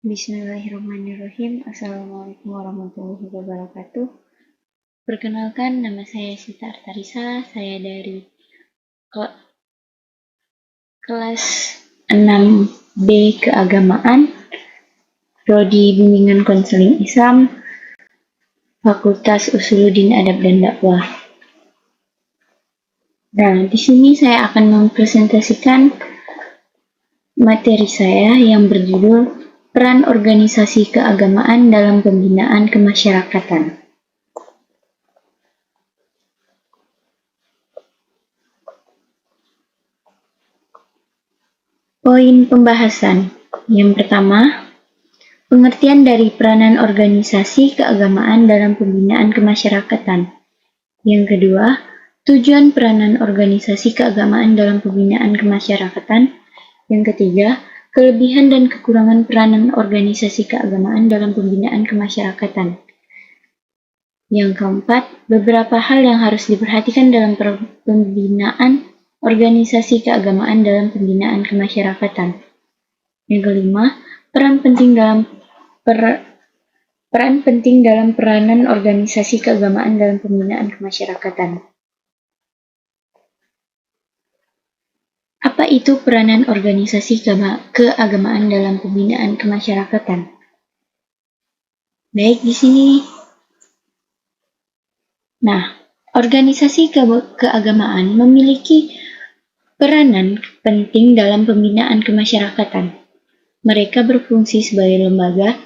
Bismillahirrahmanirrahim. Assalamualaikum warahmatullahi wabarakatuh. Perkenalkan, nama saya Sita Artarisa. Saya dari kelas 6B Keagamaan, Prodi Bimbingan Konseling Islam, Fakultas Usuluddin Adab dan Dakwah. Nah, di sini saya akan mempresentasikan materi saya yang berjudul Peran Organisasi Keagamaan dalam Pembinaan Kemasyarakatan. Poin pembahasan. Yang pertama, pengertian dari peranan organisasi keagamaan dalam pembinaan kemasyarakatan. Yang kedua, tujuan peranan organisasi keagamaan dalam pembinaan kemasyarakatan. Yang ketiga, kelebihan dan kekurangan peranan organisasi keagamaan dalam pembinaan kemasyarakatan. Yang keempat, beberapa hal yang harus diperhatikan dalam pembinaan organisasi keagamaan dalam pembinaan kemasyarakatan. Yang kelima, peran penting dalam peranan organisasi keagamaan dalam pembinaan kemasyarakatan. Apa itu peranan organisasi keagamaan dalam pembinaan kemasyarakatan? Baik, di sini. Nah, organisasi keagamaan memiliki peranan penting dalam pembinaan kemasyarakatan. Mereka berfungsi sebagai lembaga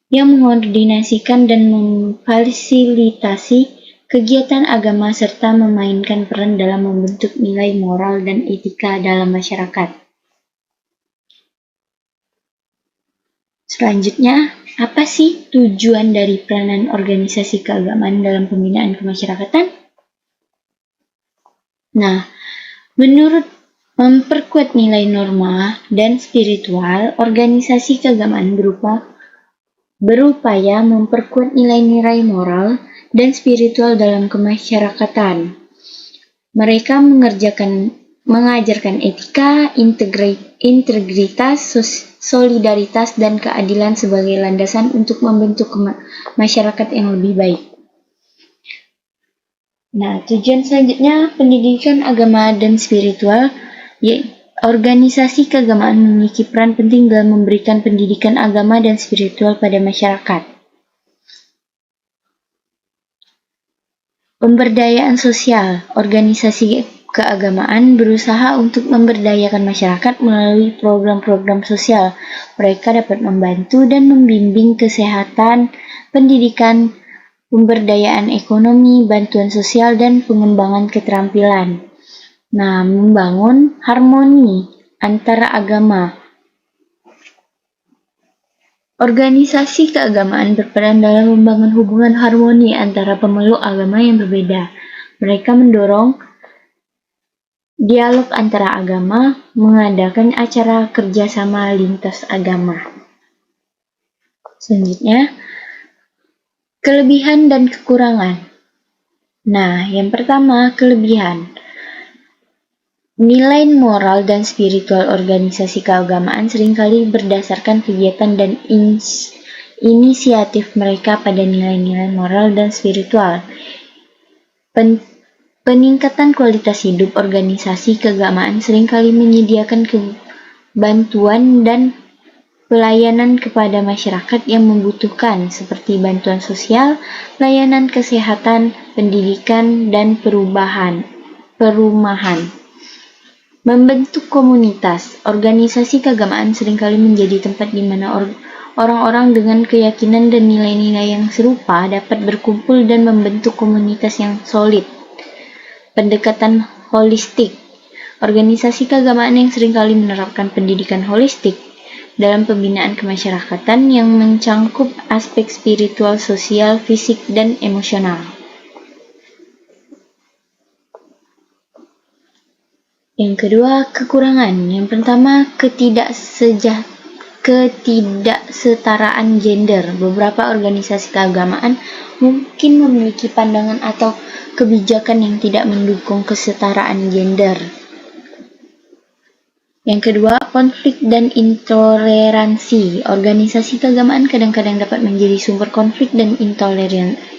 yang mengordinasikan dan memfasilitasi kegiatan agama serta memainkan peran dalam membentuk nilai moral dan etika dalam masyarakat. Selanjutnya, apa sih tujuan dari peranan organisasi keagamaan dalam pembinaan kemasyarakatan? Nah, menurut memperkuat nilai norma dan spiritual, organisasi keagamaan berupaya memperkuat nilai-nilai moral dan spiritual dalam kemasyarakatan. Mereka mengajarkan etika, integritas, solidaritas, dan keadilan sebagai landasan untuk membentuk masyarakat yang lebih baik. Nah, tujuan selanjutnya pendidikan agama dan spiritual. Organisasi keagamaan memiliki peran penting dalam memberikan pendidikan agama dan spiritual pada masyarakat. Pemberdayaan sosial. Organisasi keagamaan berusaha untuk memberdayakan masyarakat melalui program-program sosial. Mereka dapat membantu dan membimbing kesehatan, pendidikan, pemberdayaan ekonomi, bantuan sosial, dan pengembangan keterampilan. Nah, membangun harmoni antara agama. Organisasi keagamaan berperan dalam membangun hubungan harmoni antara pemeluk agama yang berbeda. Mereka mendorong dialog antara agama, mengadakan acara kerjasama lintas agama. Selanjutnya, kelebihan dan kekurangan. Nah, yang pertama, kelebihan. Nilai moral dan spiritual organisasi keagamaan seringkali berdasarkan kegiatan dan inisiatif mereka pada nilai-nilai moral dan spiritual. Peningkatan kualitas hidup organisasi keagamaan seringkali menyediakan bantuan dan pelayanan kepada masyarakat yang membutuhkan, seperti bantuan sosial, layanan kesehatan, pendidikan, dan perumahan. Membentuk komunitas. Organisasi keagamaan seringkali menjadi tempat di mana orang-orang dengan keyakinan dan nilai-nilai yang serupa dapat berkumpul dan membentuk komunitas yang solid. Pendekatan holistik. Organisasi keagamaan yang seringkali menerapkan pendidikan holistik dalam pembinaan kemasyarakatan yang mencangkup aspek spiritual, sosial, fisik, dan emosional. Yang kedua, kekurangan. Yang pertama, ketidaksetaraan gender. Beberapa organisasi keagamaan mungkin memiliki pandangan atau kebijakan yang tidak mendukung kesetaraan gender. Yang kedua, konflik dan intoleransi. Organisasi keagamaan kadang-kadang dapat menjadi sumber konflik dan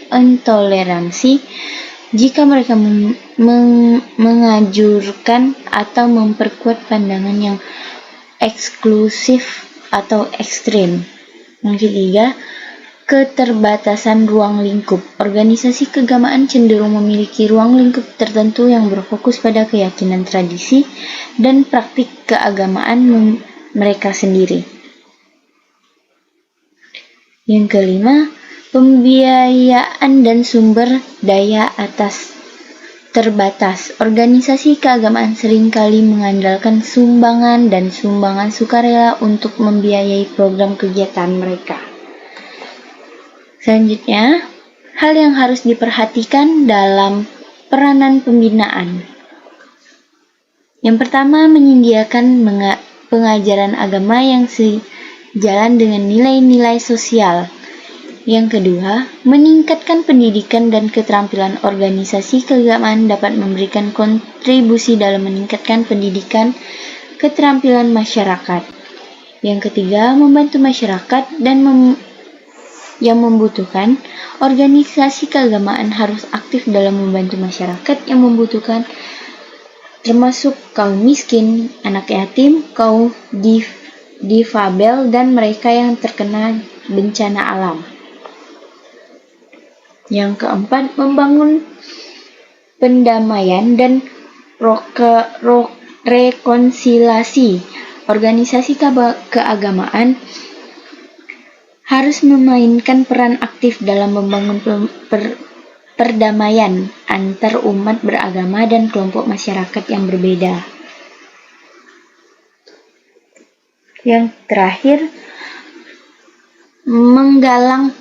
intoleransi jika mereka mengajurkan atau memperkuat pandangan yang eksklusif atau ekstrim. Yang ketiga, keterbatasan ruang lingkup. Organisasi keagamaan cenderung memiliki ruang lingkup tertentu yang berfokus pada keyakinan tradisi dan praktik keagamaan mereka sendiri. Yang kelima, pembiayaan dan sumber daya terbatas. Organisasi keagamaan seringkali mengandalkan sumbangan dan sumbangan sukarela untuk membiayai program kegiatan mereka. Selanjutnya, hal yang harus diperhatikan dalam peranan pembinaan. Yang pertama, menyediakan pengajaran agama yang sejalan dengan nilai-nilai sosial. Yang kedua, meningkatkan pendidikan dan keterampilan. Organisasi keagamaan dapat memberikan kontribusi dalam meningkatkan pendidikan keterampilan masyarakat. Yang ketiga, membantu masyarakat yang membutuhkan. Organisasi keagamaan harus aktif dalam membantu masyarakat yang membutuhkan, termasuk kaum miskin, anak yatim, kaum difabel, dan mereka yang terkena bencana alam. Yang keempat, membangun pendamaian dan rekonsiliasi. Organisasi keagamaan harus memainkan peran aktif dalam membangun perdamaian antar umat beragama dan kelompok masyarakat yang berbeda. Yang terakhir, menggalang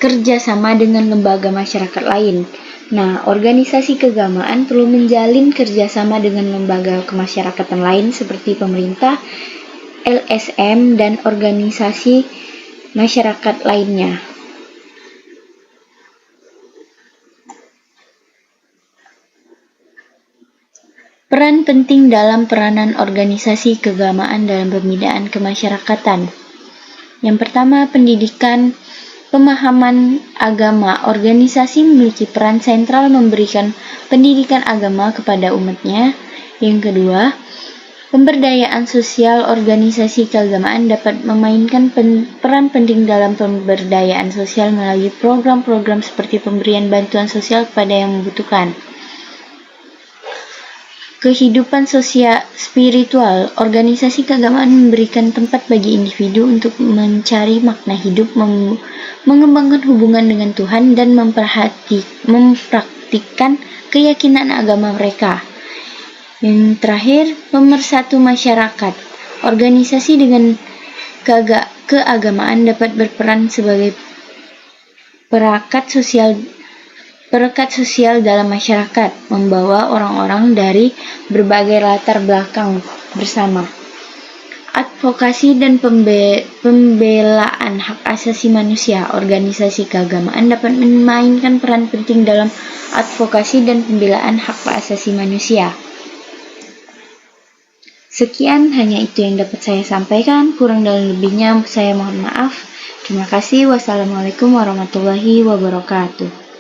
kerjasama dengan lembaga masyarakat lain. Nah, organisasi keagamaan perlu menjalin kerjasama dengan lembaga kemasyarakatan lain seperti pemerintah, LSM, dan organisasi masyarakat lainnya. Peran penting dalam peranan organisasi keagamaan dalam pembinaan kemasyarakatan. Yang pertama, pendidikan pemahaman agama. Organisasi memiliki peran sentral memberikan pendidikan agama kepada umatnya. Yang kedua, pemberdayaan sosial. Organisasi keagamaan dapat memainkan peran penting dalam pemberdayaan sosial melalui program-program seperti pemberian bantuan sosial kepada yang membutuhkan. Kehidupan sosial spiritual. Organisasi keagamaan memberikan tempat bagi individu untuk mencari makna hidup, mengembangkan hubungan dengan Tuhan, dan mempraktikkan keyakinan agama mereka. Yang terakhir, pemersatu masyarakat. Organisasi dengan keagamaan dapat berperan sebagai perekat sosial dalam masyarakat, membawa orang-orang dari berbagai latar belakang bersama. Advokasi dan pembelaan hak asasi manusia. Organisasi keagamaan dapat memainkan peran penting dalam advokasi dan pembelaan hak asasi manusia. Sekian, hanya itu yang dapat saya sampaikan. Kurang dan lebihnya saya mohon maaf. Terima kasih. Wassalamualaikum warahmatullahi wabarakatuh.